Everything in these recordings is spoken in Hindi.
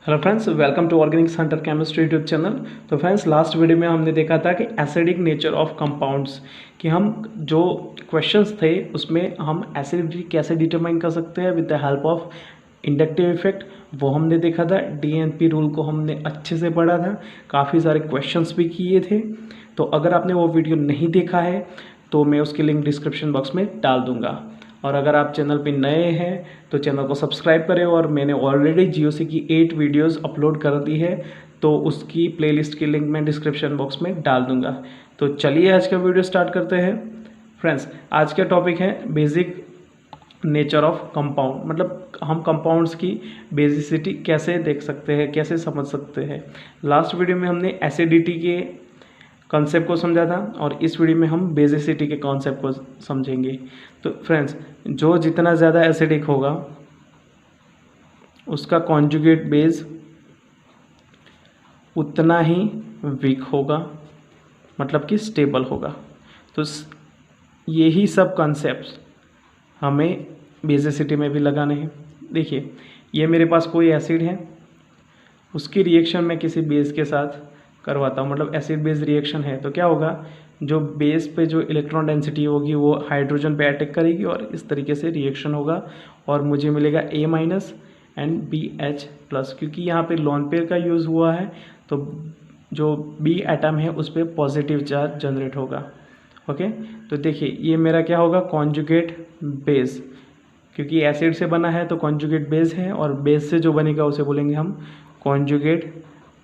Hello friends, welcome to organic hunter chemistry YouTube channel. तो फ्रेंड्स, लास्ट वीडियो में हमने देखा था कि एसिडिक नेचर ऑफ कंपाउंड्स, कि हम जो क्वेश्चंस थे उसमें हम एसिडिटी कैसे डिटरमाइन कर सकते हैं with the help of inductive effect, वो हमने देखा था। डीएनपी रूल को हमने अच्छे से पढ़ा था, काफ़ी सारे क्वेश्चंस भी किए थे। तो अगर आपने वो वीडियो नहीं देखा है तो मैं उसकी लिंक डिस्क्रिप्शन बॉक्स में डाल दूँगा। और अगर आप चैनल पे नए हैं तो चैनल को सब्सक्राइब करें। और मैंने ऑलरेडी जीओसी की 8 वीडियोस अपलोड कर दी है, तो उसकी प्लेलिस्ट की लिंक मैं डिस्क्रिप्शन बॉक्स में डाल दूंगा। तो चलिए आज का वीडियो स्टार्ट करते हैं। फ्रेंड्स, आज का टॉपिक है बेसिक नेचर ऑफ कंपाउंड, मतलब हम कंपाउंड्स की बेसिसिटी कैसे देख सकते हैं, कैसे समझ सकते हैं। लास्ट वीडियो में हमने एसिडिटी के कॉन्सेप्ट को समझा था और इस वीडियो में हम बेसिसिटी के कॉन्सेप्ट को समझेंगे। तो फ्रेंड्स, जो जितना ज़्यादा एसिडिक होगा उसका कॉन्जुगेट बेस उतना ही वीक होगा, मतलब कि स्टेबल होगा। तो यही सब कॉन्सेप्ट्स हमें बेसिसिटी में भी लगाने हैं। देखिए, ये मेरे पास कोई एसिड है, उसकी रिएक्शन मैं किसी बेस के साथ करवाता हूँ, मतलब एसिड बेस रिएक्शन है, तो क्या होगा, जो बेस पे जो इलेक्ट्रॉन डेंसिटी होगी वो हाइड्रोजन पे अटैक करेगी और इस तरीके से रिएक्शन होगा और मुझे मिलेगा A- एंड BH+। क्योंकि यहाँ पे लोन पेयर का यूज़ हुआ है तो जो B एटम है उस पर पॉजिटिव चार्ज जनरेट होगा। ओके, तो देखिए ये मेरा क्या होगा, कॉन्जुगेट बेस। क्योंकि एसिड से बना है तो कॉन्जुगेट बेस है, और बेस से जो बनेगा उसे बोलेंगे हम कॉन्जुगेट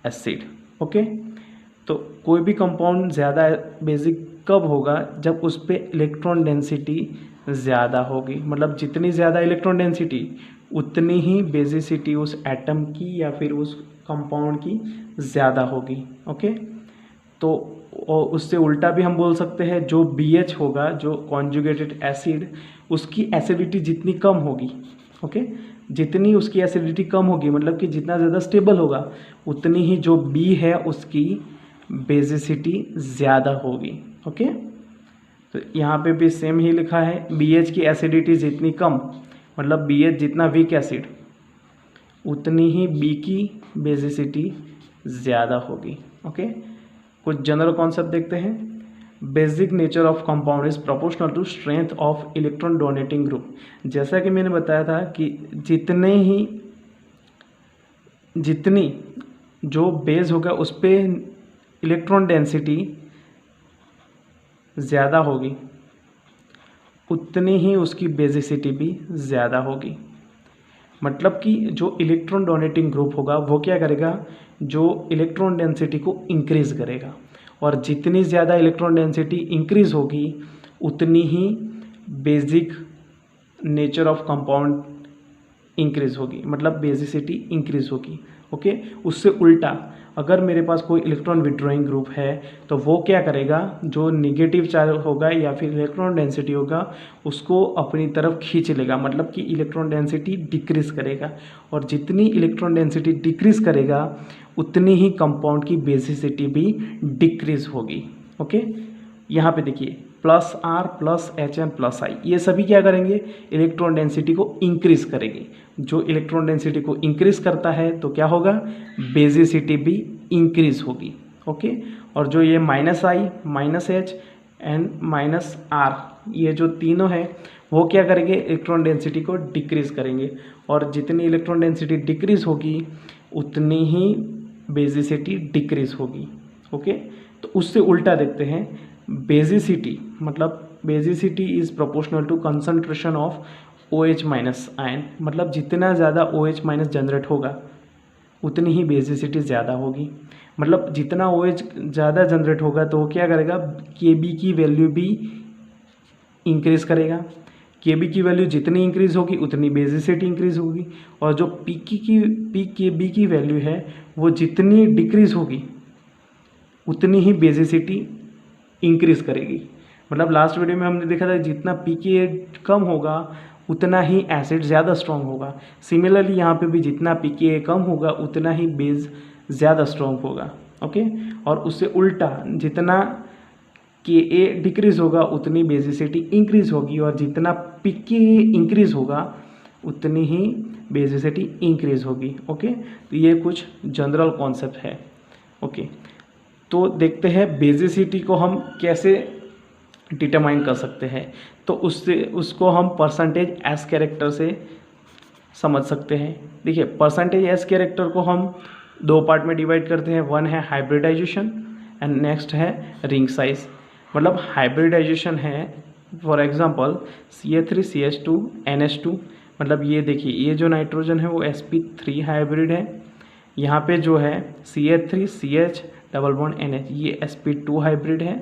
एसिड। ओके, तो कोई भी कंपाउंड ज़्यादा बेसिक कब होगा, जब उस पर इलेक्ट्रॉन डेंसिटी ज़्यादा होगी। मतलब जितनी ज़्यादा इलेक्ट्रॉन डेंसिटी उतनी ही बेसिसिटी उस एटम की या फिर उस कंपाउंड की ज़्यादा होगी। ओके, तो और उससे उल्टा भी हम बोल सकते हैं, जो BH होगा, जो कॉन्जुगेटेड एसिड, उसकी एसिडिटी जितनी कम होगी, ओके, जितनी उसकी एसिडिटी कम होगी, मतलब कि जितना ज़्यादा स्टेबल होगा, उतनी ही जो B है उसकी बेसिसिटी ज़्यादा होगी। ओके, तो यहाँ पे भी सेम ही लिखा है, BH की एसिडिटी जितनी कम, मतलब BH जितना वीक एसिड, उतनी ही B की बेसिसिटी ज़्यादा होगी। ओके, कुछ जनरल कॉन्सेप्ट देखते हैं। Basic nature of compound is proportional to strength of electron donating group. जैसा कि मैंने बताया था कि जितनी जो बेस होगा उस पर इलेक्ट्रॉन डेंसिटी ज़्यादा होगी, उतनी ही उसकी बेसिसिटी भी ज़्यादा होगी। मतलब कि जो इलेक्ट्रॉन डोनेटिंग ग्रुप होगा वो क्या करेगा, जो इलेक्ट्रॉन डेंसिटी को इंक्रीज़ करेगा, और जितनी ज़्यादा इलेक्ट्रॉन डेंसिटी इंक्रीज़ होगी उतनी ही basic nature of compound increase होगी, मतलब बेसिसिटी इंक्रीज़ होगी। ओके, उससे उल्टा अगर मेरे पास कोई इलेक्ट्रॉन विड्रॉइंग ग्रुप है तो वो क्या करेगा, जो निगेटिव चार्ज होगा या फिर इलेक्ट्रॉन डेंसिटी होगा उसको अपनी तरफ खींच लेगा, मतलब कि इलेक्ट्रॉन डेंसिटी डिक्रीज़ करेगा, और जितनी इलेक्ट्रॉन डेंसिटी डिक्रीज़ करेगा उतनी ही कंपाउंड की बेसिसिटी भी डिक्रीज़ होगी। ओके, यहाँ पे देखिए +R +HN +I, ये सभी क्या करेंगे, इलेक्ट्रॉन डेंसिटी को इंक्रीज़ करेंगे। जो इलेक्ट्रॉन डेंसिटी को इंक्रीज़ करता है तो क्या होगा, बेसिसिटी भी इंक्रीज़ होगी। ओके, और जो ये -I -H एंड -R, ये जो तीनों हैं वो क्या करेंगे, इलेक्ट्रॉन डेंसिटी को डिक्रीज़ करेंगे, और जितनी इलेक्ट्रॉन डेंसिटी डिक्रीज़ होगी उतनी ही बेसिसिटी डिक्रीज़ होगी। ओके, तो उससे उल्टा देखते हैं, बेसिसिटी, मतलब basicity is proportional to concentration of OH- ion, मतलब जितना ज़्यादा OH- जनरेट होगा उतनी ही बेसिसिटी ज़्यादा होगी। मतलब जितना OH ज़्यादा जनरेट होगा तो वो क्या करेगा, Kb की वैल्यू भी इंक्रीज़ करेगा। Kb की वैल्यू जितनी इंक्रीज़ होगी उतनी बेसिसिटी इंक्रीज़ होगी, और जो Pkb की वैल्यू है वो जितनी डिक्रीज़ होगी उतनी ही बेसिसिटी इंक्रीज़ करेगी। मतलब लास्ट वीडियो में हमने देखा था जितना pKa कम होगा उतना ही एसिड ज़्यादा स्ट्रॉन्ग होगा। सिमिलरली यहाँ पे भी जितना pKa कम होगा उतना ही बेस ज़्यादा स्ट्रॉन्ग होगा। ओके, और उससे उल्टा जितना Ka डिक्रीज़ होगा उतनी बेसिसिटी इंक्रीज़ होगी, और जितना pKa इंक्रीज़ होगा उतनी ही बेसिसिटी इंक्रीज होगी। ओके, तो ये कुछ जनरल कॉन्सेप्ट है। ओके, तो देखते हैं बेसिसिटी को हम कैसे डिटरमाइन कर सकते हैं। तो उसको हम परसेंटेज एस कैरेक्टर से समझ सकते हैं। देखिए, परसेंटेज एस कैरेक्टर को हम दो पार्ट में डिवाइड करते हैं। वन है हाइब्रिडाइजेशन एंड नेक्स्ट है रिंग साइज। मतलब हाइब्रिडाइजेशन है, फॉर एग्जांपल CH3CH2 NH2। मतलब ये देखिए, ये जो नाइट्रोजन है वो sp3 हाइब्रिड है। यहाँ पे जो है CH3CH डबल बॉन्ड NH, ये sp2 हाइब्रिड है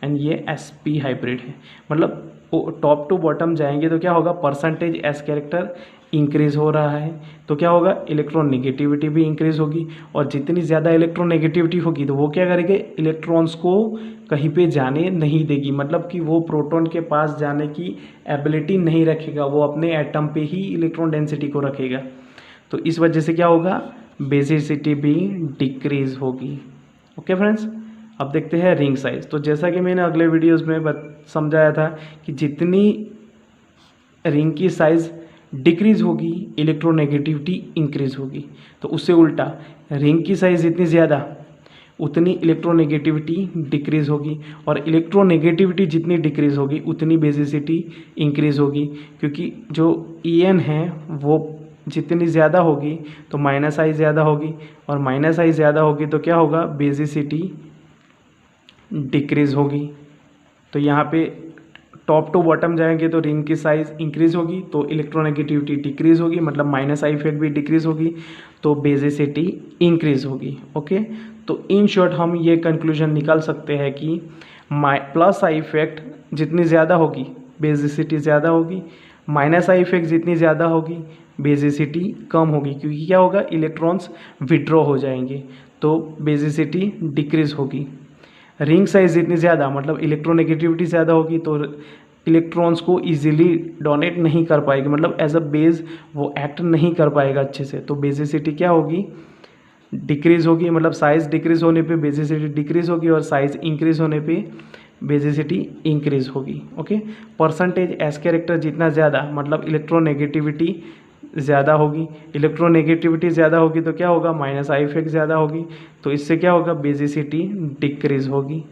एंड ये sp हाइब्रिड है। मतलब टॉप टू बॉटम जाएंगे तो क्या होगा, परसेंटेज एस कैरेक्टर इंक्रीज हो रहा है तो क्या होगा, इलेक्ट्रॉन नेगेटिविटी भी इंक्रीज होगी। और जितनी ज़्यादा इलेक्ट्रॉन नेगेटिविटी होगी तो वो क्या करेगी, इलेक्ट्रॉन्स को कहीं पे जाने नहीं देगी। मतलब कि वो प्रोटॉन के पास जाने की एबिलिटी नहीं रखेगा, वो अपने एटम पे ही इलेक्ट्रॉन डेंसिटी को रखेगा। तो इस वजह से क्या होगा, बेसिसिटी भी डिक्रीज होगी। ओके फ्रेंड्स, अब देखते हैं रिंग साइज। तो जैसा कि मैंने अगले वीडियोस में समझाया था कि जितनी रिंग की साइज डिक्रीज होगी इलेक्ट्रोनेगेटिविटी इंक्रीज होगी। तो उससे उल्टा रिंग की साइज जितनी ज़्यादा उतनी इलेक्ट्रोनेगेटिविटी डिक्रीज होगी, और इलेक्ट्रोनेगेटिविटी जितनी डिक्रीज होगी उतनी बेसिसिटी इंक्रीज होगी। क्योंकि जो En है वो जितनी ज़्यादा होगी तो माइनस आई ज़्यादा होगी, और माइनस आई ज़्यादा होगी तो क्या होगा, बेसिसिटी डिक्रीज होगी। तो यहाँ पे टॉप टू बॉटम जाएंगे तो रिंग की साइज इंक्रीज होगी तो इलेक्ट्रोनेगेटिविटी डिक्रीज होगी, मतलब माइनस आई इफेक्ट भी डिक्रीज होगी तो बेसिसिटी इंक्रीज होगी। ओके, तो इन शॉर्ट हम ये कंक्लूजन निकाल सकते हैं कि प्लस आई इफेक्ट जितनी ज़्यादा होगी बेसिसिटी ज़्यादा होगी, माइनस आई इफेक्ट जितनी ज़्यादा होगी बेसिसिटी कम होगी। क्योंकि क्या होगा, इलेक्ट्रॉन्स विड्रॉ हो जाएंगे तो बेसिसिटी डिक्रीज होगी। रिंग साइज जितनी ज़्यादा, मतलब इलेक्ट्रोनेगेटिविटी ज़्यादा होगी तो इलेक्ट्रॉन्स को इजीली डोनेट नहीं कर पाएगी, मतलब एज अ बेस वो एक्ट नहीं कर पाएगा अच्छे से। तो बेसिसिटी क्या होगी, डिक्रीज होगी। मतलब साइज डिक्रीज होने पे बेसिसिटी डिक्रीज होगी, और साइज इंक्रीज होने पे बेसिसिटी इंक्रीज होगी। ओके, परसेंटेज एस कैरेक्टर जितना ज़्यादा, मतलब इलेक्ट्रोनेगेटिविटी ज़्यादा होगी। इलेक्ट्रोनेगेटिविटी ज़्यादा होगी तो क्या होगा, माइनस आई इफेक्ट ज़्यादा होगी, तो इससे क्या होगा, बेसिसिटी डिक्रीज होगी।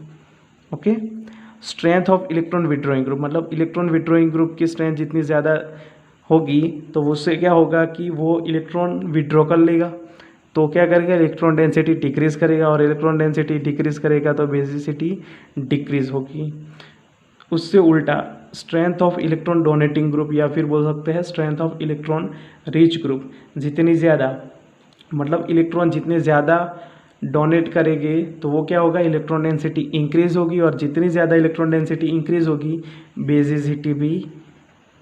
Okay, strength of electron withdrawing group, मतलब इलेक्ट्रॉन विड्रॉइंग ग्रुप की स्ट्रेंथ जितनी ज़्यादा होगी तो उससे क्या होगा कि वो इलेक्ट्रॉन विड्रॉ कर लेगा तो क्या करेगा, इलेक्ट्रॉन डेंसिटी डिक्रीज करेगा, और इलेक्ट्रॉन डेंसिटी डिक्रीज करेगा तो बेसिसिटी डिक्रीज होगी। उससे उल्टा strength of electron donating group, या फिर बोल सकते हैं strength of electron rich group, जितनी ज़्यादा, मतलब इलेक्ट्रॉन जितने ज़्यादा डोनेट करेंगे तो वो क्या होगा, इलेक्ट्रॉन डेंसिटी इंक्रीज होगी, और जितनी ज़्यादा इलेक्ट्रॉन डेंसिटी इंक्रीज होगी बेसिसिटी भी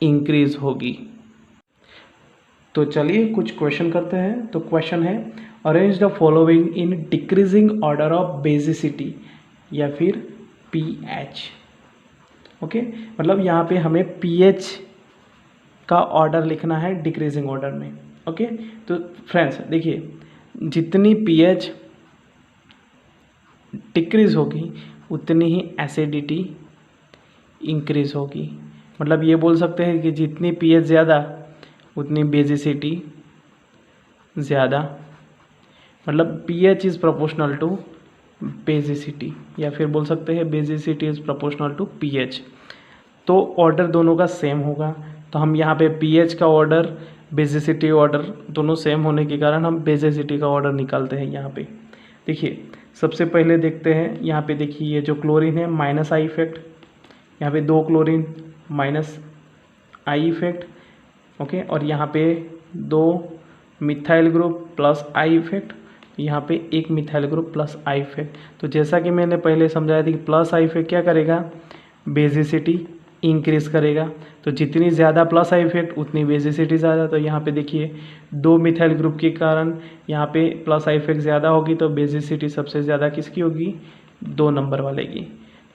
इंक्रीज होगी। तो चलिए कुछ क्वेश्चन करते हैं। तो क्वेश्चन है, arrange the following in decreasing order of basicity, या फिर pH। ओके, मतलब यहाँ पे हमें pH का ऑर्डर लिखना है डिक्रीजिंग ऑर्डर में। ओके, तो फ्रेंड्स देखिए, जितनी pH डिक्रीज होगी उतनी ही एसिडिटी इंक्रीज होगी। मतलब ये बोल सकते हैं कि जितनी pH ज़्यादा उतनी बेसिसिटी ज़्यादा, मतलब pH is proportional to basicity, या फिर बोल सकते हैं basicity is proportional to pH। तो ऑर्डर दोनों का सेम होगा, तो हम यहाँ पे pH का ऑर्डर, बेसिसिटी ऑर्डर दोनों सेम होने के कारण हम बेसिसिटी का ऑर्डर निकालते हैं। यहाँ पे देखिए, सबसे पहले देखते हैं, यहाँ पे देखिए ये जो क्लोरीन है माइनस आई इफेक्ट, यहाँ पे 2 chlorine minus I effect. Okay, और यहाँ पे 2 methyl group plus I effect, यहाँ पे 1 methyl group plus I effect. तो जैसा कि मैंने पहले समझाया था कि प्लस आई इफेक्ट क्या करेगा, बेसिसिटी इंक्रीज करेगा। तो जितनी ज़्यादा प्लस आई इफेक्ट उतनी बेसिसिटी ज़्यादा। तो यहाँ पे देखिए 2 मिथाइल ग्रुप के कारण यहाँ पे प्लस आई इफेक्ट ज़्यादा होगी तो बेसिसिटी सबसे ज़्यादा किसकी होगी, 2 नंबर वाले की।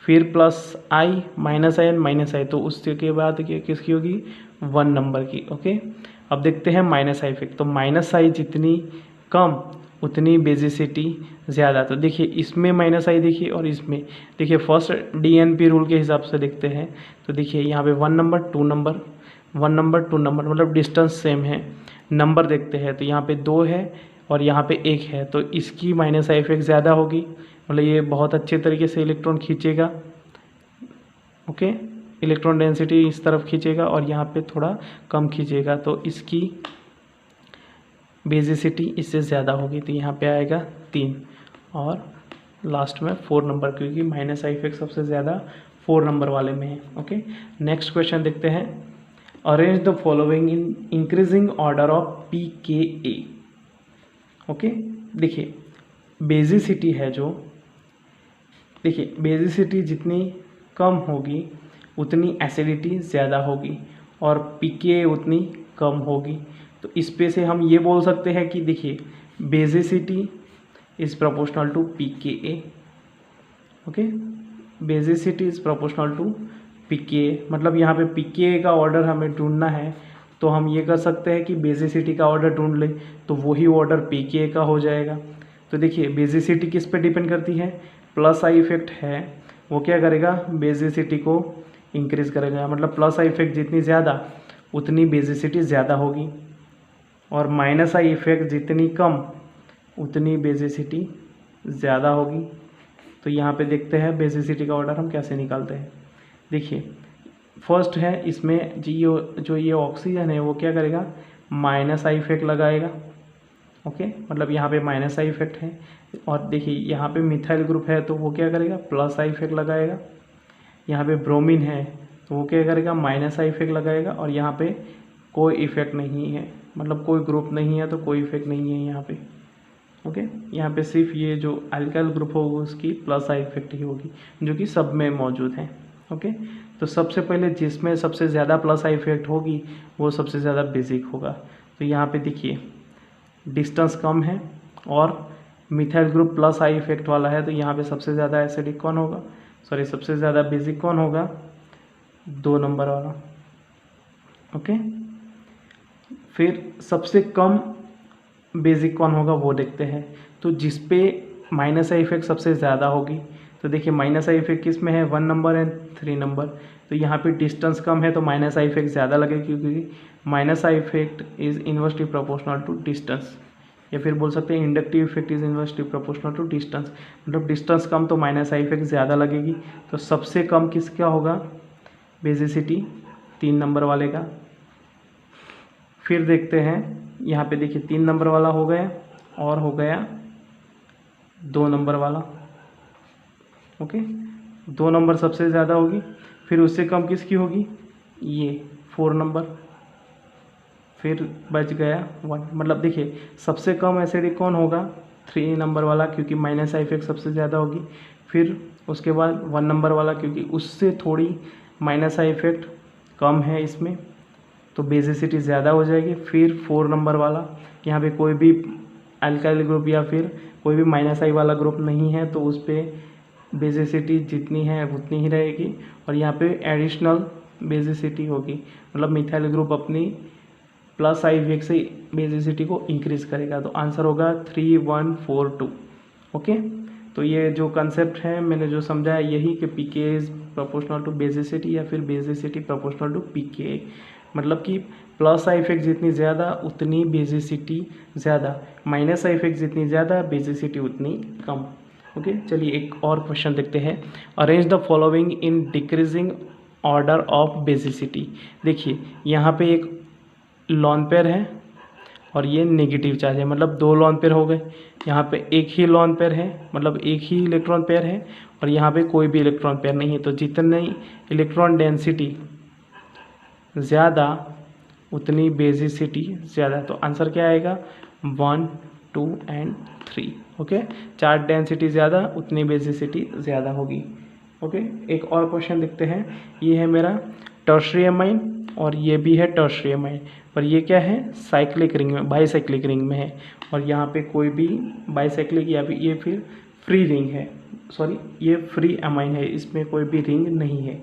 फिर प्लस आई माइनस आई माइनस आई, तो उसके बाद किसकी होगी, 1 नंबर की। ओके, अब देखते हैं माइनस आई इफेक्ट। तो माइनस आई जितनी कम उतनी बेसिसिटी ज़्यादा। तो देखिए इसमें माइनस आई देखिए, और इसमें देखिए, फर्स्ट DNP रूल के हिसाब से देखते हैं। तो देखिए यहाँ पे 1 नंबर 2 नंबर 1 नंबर 2 नंबर, मतलब डिस्टेंस सेम है। नंबर देखते हैं तो यहाँ पे 2 है और यहाँ पे 1 है, तो इसकी माइनस आई इफेक्ट ज़्यादा होगी, मतलब ये बहुत अच्छे तरीके से इलेक्ट्रॉन खींचेगा। ओके, इलेक्ट्रॉन डेंसिटी इस तरफ खींचेगा और यहाँ पे थोड़ा कम खींचेगा, तो इसकी बेसिसिटी इससे ज़्यादा होगी, तो यहाँ पे आएगा 3 और लास्ट में 4 नंबर, क्योंकि माइनस आई इफेक्ट सबसे ज़्यादा 4 नंबर वाले में है। ओके, नेक्स्ट क्वेश्चन देखते हैं। Arrange the following in increasing order of pKa। Okay, देखिए बेसिसिटी है जो, देखिए बेसिसिटी जितनी कम होगी उतनी एसिडिटी ज़्यादा होगी और pKa उतनी कम होगी। तो इस पे से हम ये बोल सकते हैं कि देखिए basicity is proportional to pKa। Okay, basicity is proportional to pKa, मतलब यहाँ पे pKa का ऑर्डर हमें ढूंढना है, तो हम ये कर सकते हैं कि बेसिसिटी का ऑर्डर ढूंढ लें, तो वही ऑर्डर pKa का हो जाएगा। तो देखिए बेसिसिटी किस पे डिपेंड करती है, प्लस आई इफेक्ट है वो क्या करेगा, बेसिसिटी को इंक्रीज़ करेगा, मतलब प्लस आई इफेक्ट जितनी ज़्यादा उतनी बेसिसिटी ज़्यादा होगी, और माइनस आई इफेक्ट जितनी कम उतनी बेसिसिटी ज़्यादा होगी। तो यहाँ पे देखते हैं बेसिसिटी का ऑर्डर हम कैसे निकालते हैं। देखिए फर्स्ट है इसमें जो ये ऑक्सीजन है वो क्या करेगा, माइनस आई इफेक्ट लगाएगा। ओके, मतलब यहाँ पे माइनस आई इफेक्ट है, और देखिए यहाँ पे मिथाइल ग्रुप है तो वो क्या करेगा, प्लस आई इफेक्ट लगाएगा। यहाँ पे ब्रोमीन है तो वो क्या करेगा, माइनस आई इफेक्ट लगाएगा, और यहाँ पे कोई इफेक्ट नहीं है, मतलब कोई ग्रुप नहीं है तो कोई इफेक्ट नहीं है यहाँ पे। ओके, यहाँ पे सिर्फ ये जो अल्काइल ग्रुप होगा उसकी प्लस आई इफेक्ट ही होगी, जो कि सब में मौजूद है। ओके, तो सबसे पहले जिसमें सबसे ज़्यादा प्लस आई इफेक्ट होगी वो सबसे ज़्यादा बेसिक होगा। तो यहाँ पे देखिए डिस्टेंस कम है और methyl group plus I effect वाला है, तो यहाँ पे सबसे ज़्यादा एसिडिक कौन होगा, सॉरी सबसे ज़्यादा बेसिक कौन होगा, 2 नंबर वाला। ओके, फिर सबसे कम बेसिक कौन होगा वो देखते हैं। तो जिस पे माइनस आई इफेक्ट सबसे ज़्यादा होगी, तो देखिए माइनस आई इफेक्ट किस में है, 1 नंबर एंड 3 नंबर, तो यहाँ पे डिस्टेंस कम है तो माइनस आई इफेक्ट ज़्यादा लगेगी, क्योंकि minus I effect is inversely proportional to distance, या फिर बोल सकते हैं inductive effect is inversely proportional to distance, मतलब डिस्टेंस कम तो माइनस आई इफेक्ट ज़्यादा लगेगी। तो सबसे कम किसका होगा, बेसिसिटी 3 नंबर वाले का। फिर देखते हैं यहाँ पे देखिए 3 नंबर वाला हो गया और हो गया 2 नंबर वाला। ओके, 2 नंबर सबसे ज़्यादा होगी, फिर उससे कम किसकी होगी, ये 4 नंबर, फिर बच गया 1, मतलब देखिए सबसे कम एसिडिक कौन होगा, 3 नंबर वाला, क्योंकि माइनस आई इफेक्ट सबसे ज़्यादा होगी। फिर उसके बाद 1 नंबर वाला, क्योंकि उससे थोड़ी माइनस आई इफेक्ट कम है इसमें, तो बेसिसिटी ज़्यादा हो जाएगी। फिर 4 नंबर वाला, यहाँ पे कोई भी अल्काइल ग्रुप या फिर कोई भी माइनस आई वाला ग्रुप नहीं है, तो उस पर बेसिसिटी जितनी है उतनी ही रहेगी, और यहाँ पे एडिशनल बेसिसिटी होगी, मतलब मिथाइल ग्रुप अपनी प्लस आई इफेक्ट से बेसिसिटी को इंक्रीज़ करेगा। तो आंसर होगा 3, 1, 4, 2। ओके, तो ये जो कंसेप्ट है मैंने जो समझाया यही कि pKa is proportional to basicity या फिर बेसिसिटी प्रोपोर्शनल टू pKa, मतलब कि प्लस आई इफेक्ट जितनी ज़्यादा उतनी बेसिसिटी ज़्यादा, माइनस आई इफेक्ट जितनी ज़्यादा बेसिसिटी उतनी कम। ओके, चलिए एक और क्वेश्चन देखते हैं। Arrange the following in decreasing order of basicity. देखिए यहाँ पे एक लॉन पेयर है और ये नेगेटिव चार्ज है, मतलब 2 लॉन पेयर हो गए। यहाँ पे एक ही लॉन पेयर है, मतलब एक ही इलेक्ट्रॉन पेयर है, और यहाँ पे कोई भी इलेक्ट्रॉन पेयर नहीं है। तो जितनी इलेक्ट्रॉन डेंसिटी ज़्यादा उतनी बेसिसिटी ज़्यादा। तो आंसर क्या आएगा, 1, 2 एंड 3। ओके, चार्ज डेंसिटी ज़्यादा उतनी बेसिसिटी ज़्यादा होगी। ओके, एक और क्वेश्चन देखते हैं। ये है मेरा टर्शियरी अमाइन और ये भी है टर्शियरी अमाइन, पर ये क्या है, साइक्लिक रिंग में, बाईसाइक्लिक रिंग में है, और यहाँ पे कोई भी बाईसाइक्लिक या फिर ये फिर फ्री रिंग है, सॉरी ये फ्री अमाइन है, इसमें कोई भी रिंग नहीं है।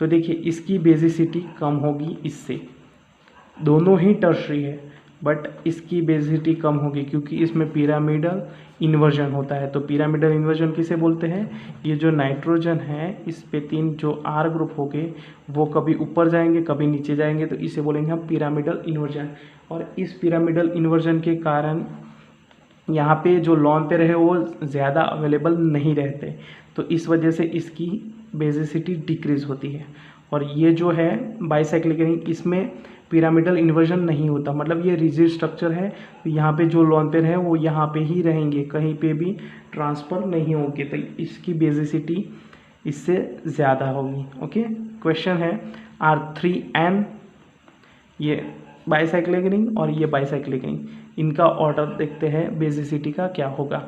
तो देखिए इसकी बेसिसिटी कम होगी इससे, दोनों ही टर्शियरी है, बट इसकी बेसिसिटी कम होगी क्योंकि इसमें पिरामिडल इन्वर्जन होता है। तो पिरामिडल इन्वर्जन किसे बोलते हैं? ये जो नाइट्रोजन है इस पे 3 जो R ग्रुप हो गए वो कभी ऊपर जाएंगे कभी नीचे जाएंगे, तो इसे बोलेंगे हम पिरामिडल इन्वर्जन। और इस पिरामिडल इन्वर्जन के कारण यहाँ पे जो लोन पेयर है वो ज़्यादा अवेलेबल नहीं रहते, तो इस वजह से इसकी बेसिसिटी डिक्रीज होती है। और ये जो है बाइसाइक्लिक रिंग, इसमें पिरामिडल इन्वर्जन नहीं होता, मतलब ये रिजिड स्ट्रक्चर है, तो यहाँ पे जो लोन पेयर है वो यहाँ पे ही रहेंगे, कहीं पे भी ट्रांसफ़र नहीं होंगे, तो इसकी बेसिसिटी इससे ज़्यादा होगी। ओके, क्वेश्चन है R3N, ये बाइसाइक्लिक रिंग और ये बाइसाइक्लिक रिंग, इनका ऑर्डर देखते हैं बेसिसिटी का क्या होगा।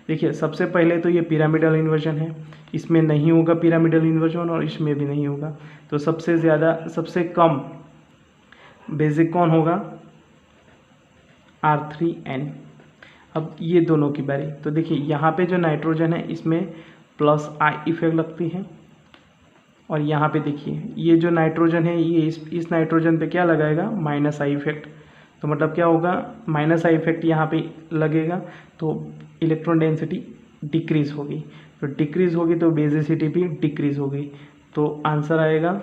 देखिए सबसे पहले तो ये पिरामिडल इन्वर्जन है, इसमें नहीं होगा पिरामिडल इन्वर्जन और इसमें भी नहीं होगा, तो सबसे ज़्यादा सबसे कम बेसिक कौन होगा? R3N। अब ये दोनों की बारी, तो देखिए यहाँ पे जो नाइट्रोजन है इसमें प्लस I इफेक्ट लगती है, और यहाँ पे देखिए ये जो नाइट्रोजन है ये इस नाइट्रोजन पे क्या लगाएगा? Minus I effect. तो मतलब क्या होगा? माइनस I इफेक्ट यहाँ पे लगेगा तो इलेक्ट्रॉन डेंसिटी डिक्रीज होगी, तो डिक्रीज होगी तो बेसिसिटी भी डिक्रीज होगी, तो आंसर आएगा।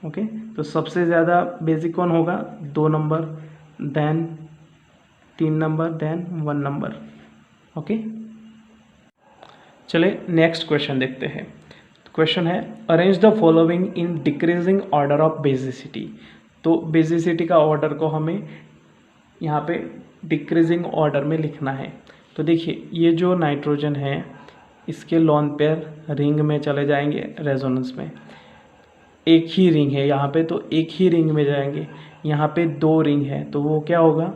ओके, तो सबसे ज़्यादा बेसिक कौन होगा? 2 number, then 3 number, then 1 number. Okay, चलिए नेक्स्ट क्वेश्चन देखते हैं। क्वेश्चन है arrange the following in decreasing order of basicity. तो बेसिसिटी का ऑर्डर को हमें यहाँ पे डिक्रीजिंग ऑर्डर में लिखना है। तो देखिए ये जो नाइट्रोजन है इसके लोन पेयर रिंग में चले जाएंगे रेजोनेंस में, एक ही रिंग है यहाँ पे तो एक ही रिंग में जाएंगे, यहाँ पे 2 रिंग है तो वो क्या होगा?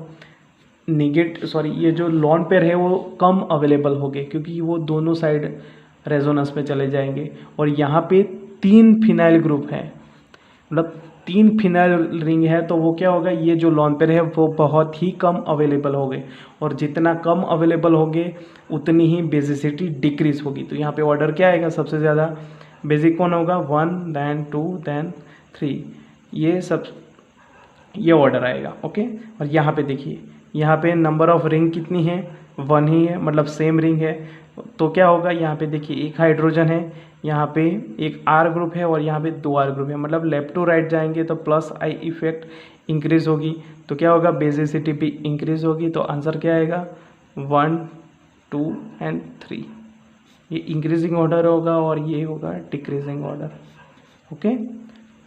ये जो लोन पेयर है वो कम अवेलेबल हो गए क्योंकि वो दोनों साइड रेजोनेंस में चले जाएंगे। और यहाँ पे 3 फिनाइल ग्रुप है, मतलब 3 फिनाइल रिंग है, तो वो क्या होगा? ये जो लोन पेयर है वो बहुत ही कम अवेलेबल हो गए, और जितना कम अवेलेबल हो गए उतनी ही बेसिसिटी डिक्रीज होगी। तो यहाँ पे ऑर्डर क्या आएगा? सबसे ज़्यादा बेसिक कौन होगा? 1, देन 2, देन 3, ये ऑर्डर आएगा। ओके, और यहाँ पे देखिए यहाँ पे नंबर ऑफ रिंग कितनी है? 1 ही है, मतलब सेम रिंग है, तो क्या होगा? यहाँ पे देखिए एक हाइड्रोजन है, यहाँ पे एक R ग्रुप है और यहाँ पे 2 R ग्रुप है, मतलब लेफ्ट टू राइट जाएंगे तो प्लस I इफेक्ट इंक्रीज होगी, तो क्या होगा? बेसिसिटी भी इंक्रीज होगी, तो आंसर क्या आएगा? 1, 2 एंड 3। ये इंक्रीजिंग ऑर्डर होगा और ये होगा डिक्रीजिंग ऑर्डर। ओके,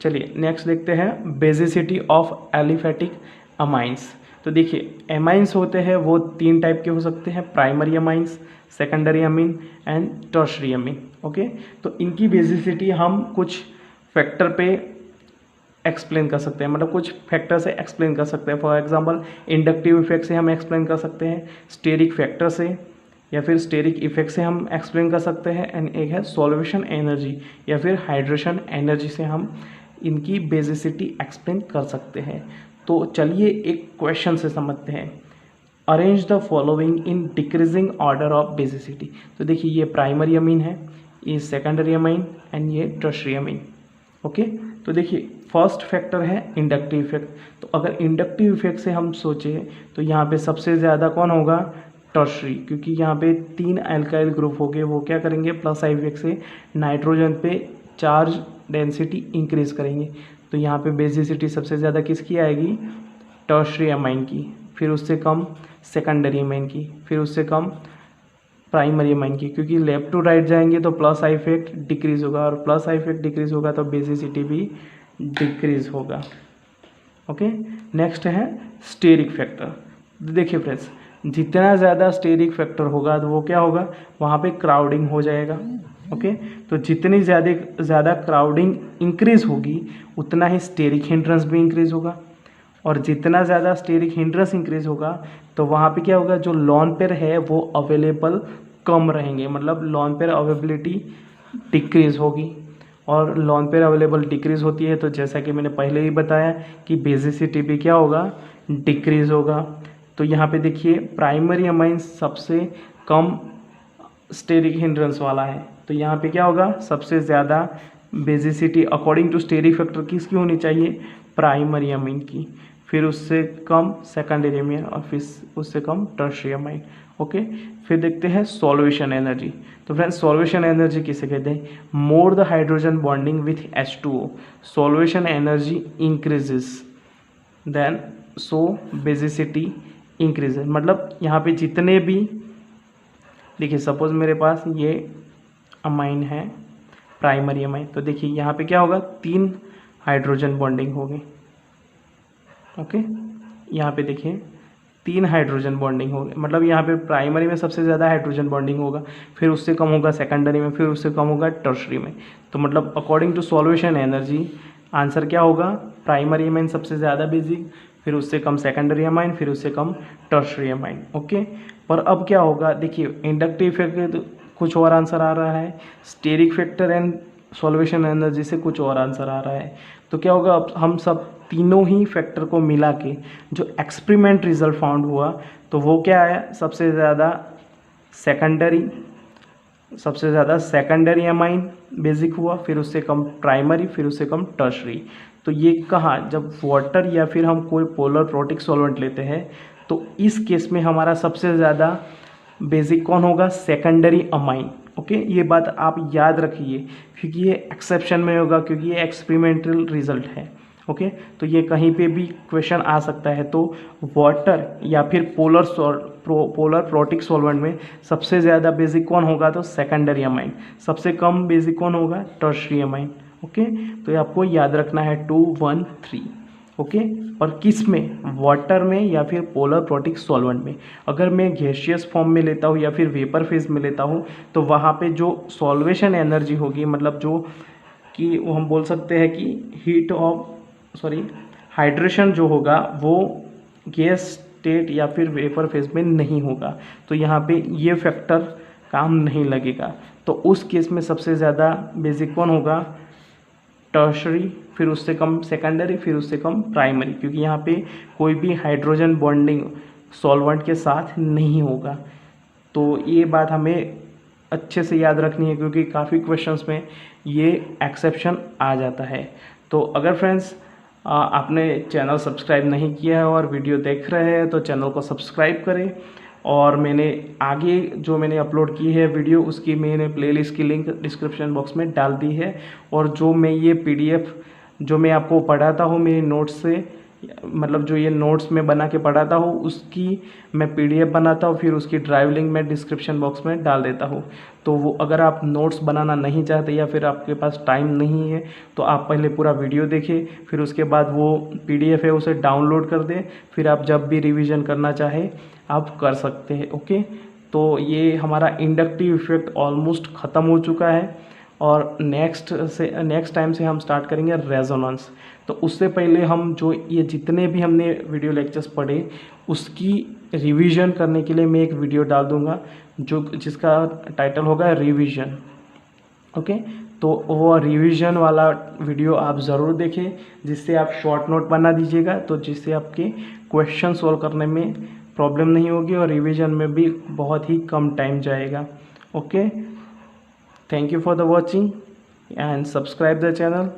चलिए नेक्स्ट देखते हैं बेसिसिटी ऑफ एलिफेटिक अमाइंस। तो देखिए एमाइंस होते हैं वो 3 टाइप के हो सकते हैं, primary amines, secondary amine and tertiary Amin. Okay, तो इनकी बेसिसिटी हम कुछ फैक्टर पे एक्सप्लेन कर सकते हैं, मतलब कुछ फैक्टर से एक्सप्लेन कर सकते हैं। फॉर एग्जांपल इंडक्टिव इफेक्ट से हम एक्सप्लेन कर सकते हैं, स्टेरिक फैक्टर से या फिर स्टेरिक इफेक्ट से हम एक्सप्लेन कर सकते हैं, एंड एक है सॉल्वेशन एनर्जी या फिर हाइड्रेशन एनर्जी से हम इनकी बेसिसिटी एक्सप्लेन कर सकते हैं। तो चलिए एक क्वेश्चन से समझते हैं, arrange the following in decreasing order of basicity. तो देखिए ये प्राइमरी अमीन है, ये सेकेंडरी अमीन एंड ये टर्शरी अमीन। ओके, तो देखिए फर्स्ट फैक्टर है इंडक्टिव इफेक्ट। तो अगर इंडक्टिव इफेक्ट से हम सोचें तो यहाँ पे सबसे ज़्यादा कौन होगा? टर्शरी, क्योंकि यहाँ पे 3 अल्काइल ग्रुप हो गए, वो क्या करेंगे? प्लस I इफेक्ट से नाइट्रोजन पे चार्ज डेंसिटी इंक्रीज करेंगे, तो यहाँ पे बेसिसिटी सबसे ज़्यादा किसकी आएगी? टर्शरी अमाइन की, फिर उससे कम सेकेंडरी अमाइन की, फिर उससे कम प्राइमरी अमाइन की, क्योंकि लेफ्ट टू राइट जाएंगे तो प्लस I इफेक्ट डिक्रीज होगा, और प्लस I इफेक्ट डिक्रीज होगा तो बेसिसिटी भी डिक्रीज होगा। ओके, नेक्स्ट है स्टेरिक फैक्टर। देखिए फ्रेंड्स, जितना ज़्यादा स्टेरिक फैक्टर होगा तो वो क्या होगा? वहाँ पे क्राउडिंग हो जाएगा। ओके, तो जितनी ज़्यादा क्राउडिंग इंक्रीज होगी उतना ही स्टेरिक हिंड्रेंस भी इंक्रीज होगा, और जितना ज़्यादा स्टेरिक हिंड्रेंस इंक्रीज होगा तो वहाँ पे क्या होगा? जो लोन पेयर है वो अवेलेबल कम रहेंगे, मतलब लोन पेयर अवेलेबिलिटी डिक्रीज होगी, और लोन पेयर अवेलेबल डिक्रीज होती है तो जैसा कि मैंने पहले ही बताया कि बेसिसिटी भी क्या होगा? डिक्रीज होगा। तो यहाँ पे देखिए प्राइमरी अमाइंस सबसे कम स्टेरिक हिंड्रेंस वाला है, तो यहाँ पे क्या होगा? सबसे ज़्यादा basicity according to steric factor किसकी होनी चाहिए? प्राइमरी अमीन की। फिर उससे कम सेकेंडरी अमाइन और फिर उससे कम टर्शियरी अमाइन। ओके, फिर देखते हैं सॉल्वेशन एनर्जी। तो फ्रेंड्स सॉल्वेशन एनर्जी किसे कहते हैं? More the hydrogen bonding with H2O solvation energy increases then so basicity increases. मतलब यहाँ पे जितने भी, देखिए सपोज मेरे पास ये अमाइन है प्राइमरी अमाइन, तो देखिए यहाँ पे क्या होगा, 3 हाइड्रोजन बॉन्डिंग होगी। ओके, यहाँ पे देखिए 3 हाइड्रोजन बॉन्डिंग होगी, मतलब यहाँ पे प्राइमरी में सबसे ज़्यादा हाइड्रोजन बॉन्डिंग होगा, फिर उससे कम होगा सेकेंडरी में, फिर उससे कम होगा टर्शरी में। तो मतलब according to solvation energy answer क्या होगा? प्राइमरी अमाइन सबसे ज़्यादा बेसिक, फिर उससे कम सेकेंडरी अमाइन, फिर उससे कम टर्शरी अमाइन। ओके, पर अब क्या होगा, देखिए इंडक्टिव इफेक्ट कुछ और आंसर आ रहा है, steric factor and solvation energy से कुछ और आंसर आ रहा है। तो क्या होगा, अब हम सब तीनों ही फैक्टर को मिला के जो एक्सपेरिमेंट रिजल्ट फाउंड हुआ, तो वो क्या आया? सबसे ज़्यादा सेकेंडरी अमाइन बेसिक हुआ, फिर उससे कम प्राइमरी, फिर उससे कम टर्शरी। तो ये कहाँ, जब वाटर या फिर हम कोई पोलर प्रोटिक सॉल्वेंट लेते हैं, तो इस केस में हमारा सबसे ज़्यादा बेसिक कौन होगा? Secondary amine. ओके, ये बात आप याद रखिए क्योंकि ये एक्सेप्शन में होगा, क्योंकि ये एक्सपेरिमेंटल रिजल्ट है। ओके, तो ये कहीं पे भी क्वेश्चन आ सकता है। तो वाटर या फिर पोलर प्रोटिक सॉल्वेंट में सबसे ज़्यादा बेसिक कौन होगा? तो सेकेंडरी अमाइन। सबसे कम बेसिक कौन होगा? Tertiary amine. ओके, तो ये आपको याद रखना है 2, 1, 3। ओके, और किस में? वाटर में या फिर पोलर प्रोटिक सॉल्वेंट में। अगर मैं गैसियस फॉर्म में लेता हूँ या फिर वेपर फेज में लेता हूँ, तो वहाँ पे जो सॉल्वेशन एनर्जी होगी, मतलब जो कि वो हम बोल सकते हैं कि हाइड्रेशन जो होगा वो गैस स्टेट या फिर वेपर फेज में नहीं होगा, तो यहाँ पे ये फैक्टर काम नहीं लगेगा। तो उस केस में सबसे ज़्यादा बेसिक कौन होगा? टर्शरी, फिर उससे कम सेकेंडरी, फिर उससे कम प्राइमरी, क्योंकि यहाँ पे कोई भी हाइड्रोजन बॉन्डिंग सॉल्वेंट के साथ नहीं होगा। तो ये बात हमें अच्छे से याद रखनी है क्योंकि काफ़ी क्वेश्चंस में ये एक्सेप्शन आ जाता है। तो अगर फ्रेंड्स आपने चैनल सब्सक्राइब नहीं किया है और वीडियो देख रहे हैं तो चैनल को सब्सक्राइब करें, और मैंने आगे जो मैंने अपलोड की है वीडियो उसकी मैंने प्लेलिस्ट की लिंक डिस्क्रिप्शन बॉक्स में डाल दी है। और जो मैं ये PDF जो मैं आपको पढ़ाता हूँ मेरी नोट्स से, मतलब जो ये नोट्स में बना के पढ़ाता हूँ उसकी मैं PDF बनाता हूँ, फिर उसकी ड्राइव लिंक मैं डिस्क्रिप्शन बॉक्स में डाल देता हूँ। तो वो अगर आप नोट्स बनाना नहीं चाहते या फिर आपके पास टाइम नहीं है तो आप पहले पूरा वीडियो देखें, फिर उसके बाद वो PDF है उसे डाउनलोड कर दें, फिर आप जब भी रिवीजन करना चाहे आप कर सकते हैं। ओके, तो ये हमारा इंडक्टिव इफेक्ट ऑलमोस्ट ख़त्म हो चुका है और नेक्स्ट टाइम से हम स्टार्ट करेंगे रेजोनेंस। तो उससे पहले हम जो ये जितने भी हमने वीडियो लेक्चर्स पढ़े उसकी रिवीजन करने के लिए मैं एक वीडियो डाल दूंगा जिसका टाइटल होगा रिवीजन। ओके, तो वो रिवीजन वाला वीडियो आप ज़रूर देखें, जिससे आप शॉर्ट नोट बना दीजिएगा, तो जिससे आपके क्वेश्चन सॉल्व करने में प्रॉब्लम नहीं होगी और रिवीजन में भी बहुत ही कम टाइम जाएगा। Okay, thank you for the watching and subscribe the channel.